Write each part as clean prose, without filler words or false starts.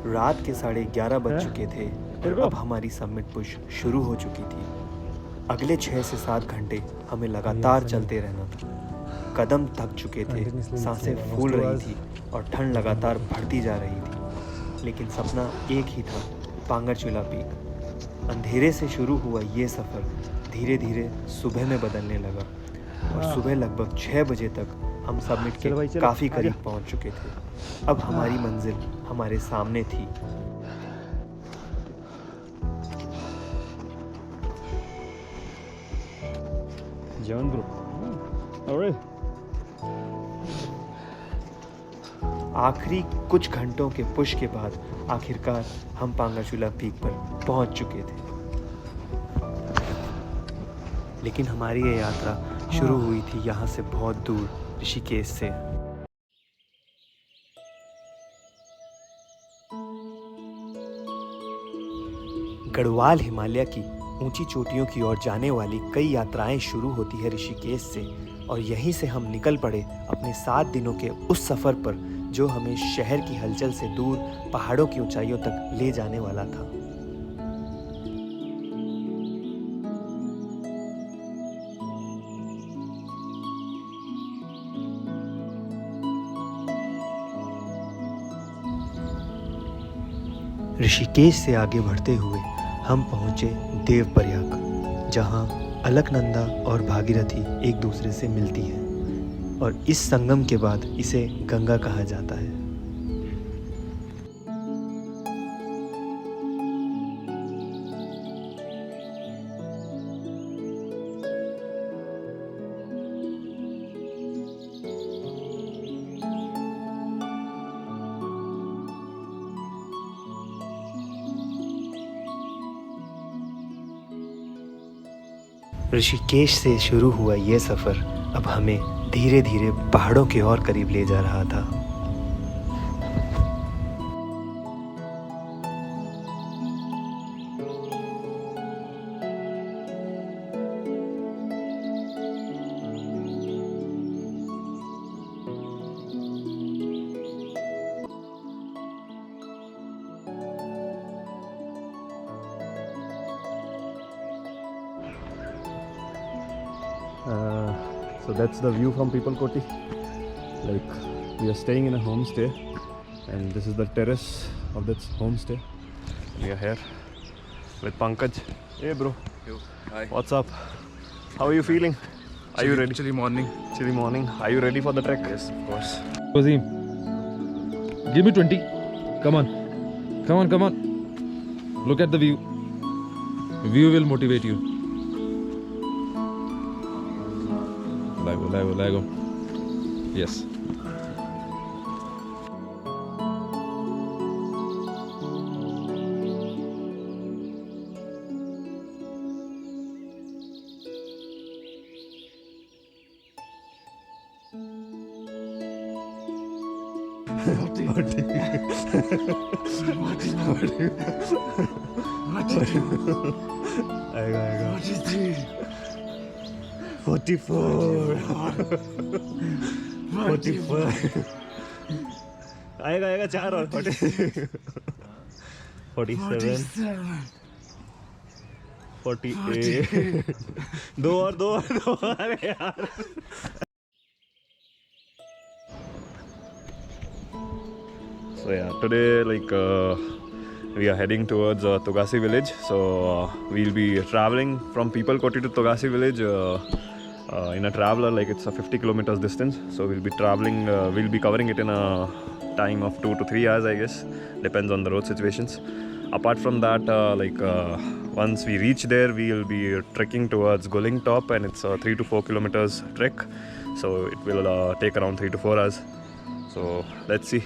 रात के 11:30 बज चुके थे और अब हमारी समिट पुश शुरू हो चुकी थी। अगले 6 से 7 घंटे हमें लगातार चलते रहना था। कदम थक चुके थे, सांसें फूल रही थी और ठंड लगातार बढ़ती जा रही थी। लेकिन सपना एक ही था, पांगरचूला पीक। अंधेरे से शुरू हुआ ये सफ़र धीरे धीरे सुबह में बदलने लगा और सुबह लगभग 6 बजे तक हम समिट के काफ़ी करीब पहुंच चुके थे। अब हमारी मंजिल हमारे सामने थी। John bro. Alright. आखिरी कुछ घंटों के पुश के बाद आखिरकार हम पांगरचूला पीक पर पहुंच चुके थे। लेकिन हमारी ये यात्रा शुरू हुई थी यहाँ से बहुत दूर, ऋषिकेश से। गढ़वाल हिमालय की ऊंची चोटियों की ओर जाने वाली कई यात्राएं शुरू होती है ऋषिकेश से, और यहीं से हम निकल पड़े अपने 7 दिनों के उस सफ़र पर जो हमें शहर की हलचल से दूर पहाड़ों की ऊंचाइयों तक ले जाने वाला था। ऋषिकेश से आगे बढ़ते हुए हम पहुंचे देवप्रयाग, जहां अलकनंदा और भागीरथी एक दूसरे से मिलती है और इस संगम के बाद इसे गंगा कहा जाता है। ऋषिकेश से शुरू हुआ ये सफ़र अब हमें धीरे धीरे पहाड़ों के और करीब ले जा रहा था। So that's the view from People Koti. Like, we are staying in a homestay, and this is the terrace of that homestay. We are here with Pankaj. Hey bro. Yo, hi. What's up? How are you feeling? Are you ready? Chilly morning. Chilly morning. Are you ready for the trek? Yes, of course. Wasim, give me 20. Come on. Come on, come on. Look at the view. View will motivate you. Lego, Lego, Lego. Yes. आएगा आएगा 44 आएगा आएगा 4 और 47 48 दो और अरे यार। So yeah, today we are heading towards Togasi village. So we'll be traveling from People Koti to Togasi village in a traveler, like it's a 50 kilometers distance. So we'll be traveling, we'll be covering it in a time of 2 to 3 hours, I guess, depends on the road situations. Apart from that, once we reach there, we'll be trekking towards Goling Top, and it's a 3 to 4 kilometers trek. So it will take around 3 to 4 hours. So let's see.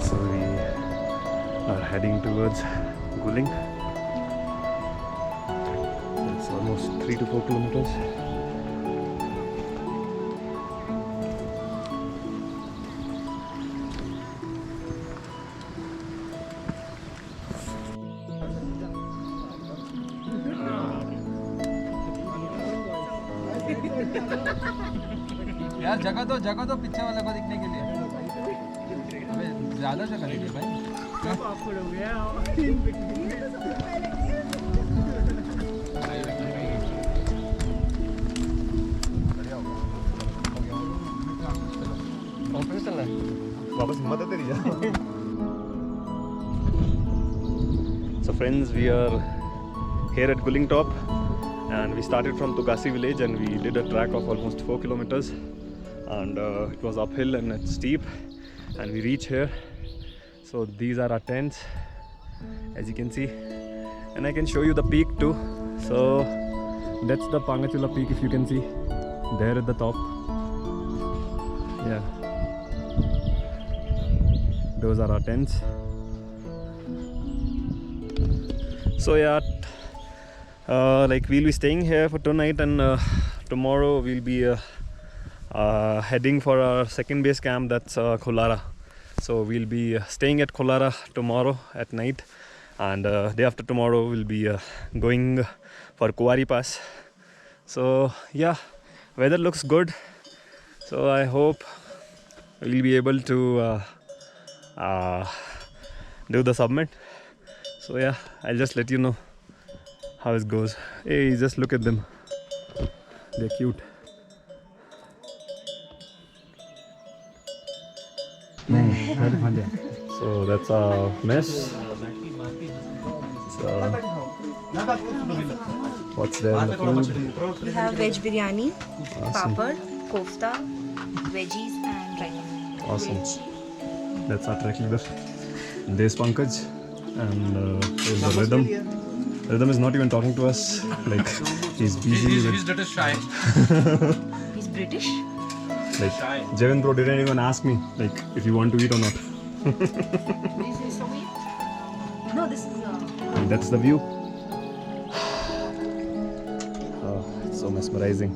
So we are heading towards Guling. It's almost 3 to 4 kilometers. यार जगह दो पीछे वाले को दिखने के लिए। अबे ज्यादा जगह नहीं है भाई। वापस हिम्मत है तेरी जा। So friends, we are here at Guling Top and we started from Tugasi village and we did a track of almost 4 kilometers and it was uphill and it's steep and we reach here. So these are our tents as you can see and I can show you the peak too. So that's the Pangachula peak if you can see there at the top. Yeah, those are our tents. So yeah, like we'll be staying here for tonight and tomorrow we'll be heading for our second base camp, that's Kholara. So we'll be staying at Kholara tomorrow at night and day after tomorrow we'll be going for Kuwari Pass. So yeah, weather looks good, so I hope we'll be able to do the summit. So yeah, I'll just let you know how it goes. Hey, just look at them, they're cute. So that's our mess. So what's there in the food? We have veg biryani, Awesome. papad, kofta, veggies and rice. Awesome. That's our track leader. There's Pankaj and there's the Rhythm. Rhythm is not even talking to us. Like he's busy. He's little shy. He's British. Like Jevin bro didn't even ask me like if you want to eat or not. This is so weird. No, this is And that's the view. Oh, it's so mesmerizing.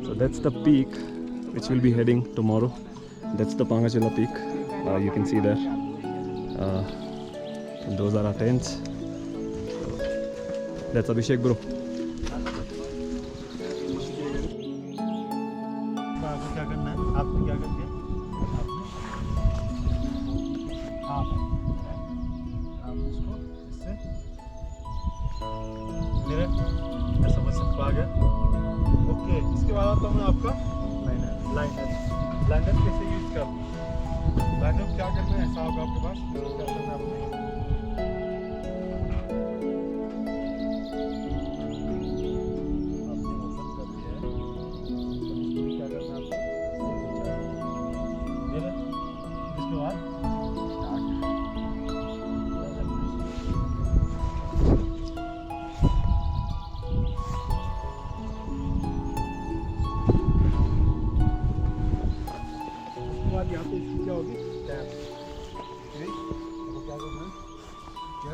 So that's the peak which we'll be heading tomorrow. That's the Pangachula peak. You can see there. And those are our tents. So that's Abhishek bro. आपको क्या करना है? आपने क्या करके आप उसको इससे मेरे ऐसा बस आ गया। ओके, इसके बाद आता हूँ आपका लाइनर कैसे यूज कर लाइनर क्या करना है? ऐसा होगा आपके पास क्या करना है आपने ओपन कर दिया है। क्या करना है आपको? इसके बाद यहाँ पे इसकी क्या होगी? टैप ये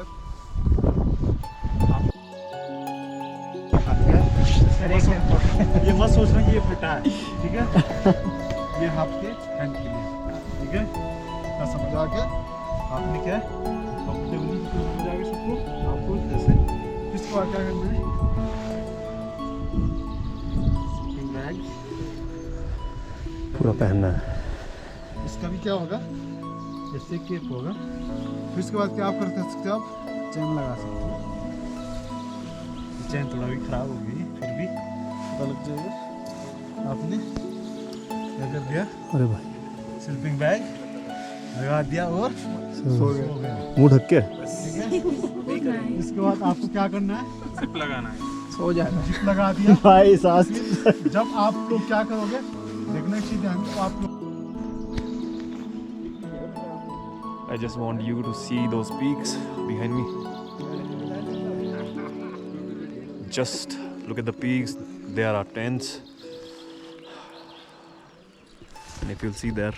मत सोचना कि ये फटा है, ठीक है? ये आपके हैंड के लिए, ठीक है? ना समझ आ गया? आपने क्या है? कंफर्टेबली समझ आ गया सबको? आपको जैसे इसके बाद क्या करना है? स्लीपिंग बैग पूरा पहनना है। इसका भी क्या होगा? जैसे केप होगा। फिर इसके बाद क्या आप कर सकते हो? आप चेन लगा सकते हो। चेन थोड़ा भी खराब हो गई, फिर भी पता लग जाएगा। आपने क्या कर दिया? अरे भाई स्लीपिंग बैग लगा दिया और सो गए। मुंह ढक के ठीक है? इसके बाद आपको क्या करना है? Zip लगाना है. सो जाना। जिप लगा दिया। भाई सांस जब आप लोग क्या करोगे? देखना चाहिए ध्यान तो आप लोग I just want you to see those peaks behind me. Just look at the peaks. There are tents. And if you'll see there,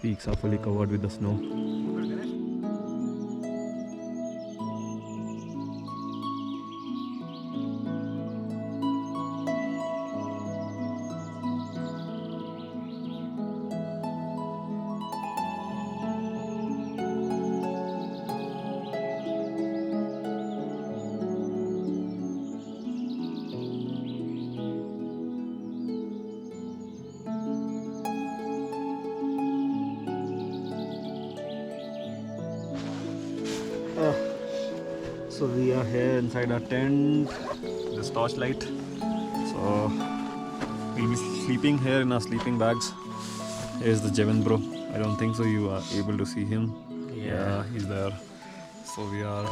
peaks are fully covered with the snow. So we are here inside our tent, this torchlight. So we'll be sleeping here in our sleeping bags. Here's the Jevin bro. I don't think so you are able to see him. Yeah, he's there. So we are,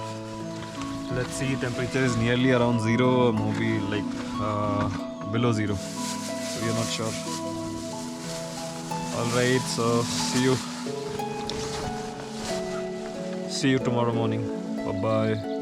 let's see, temperature is nearly around zero, maybe like below zero. So we are not sure. Alright, so see you tomorrow morning. Bye bye.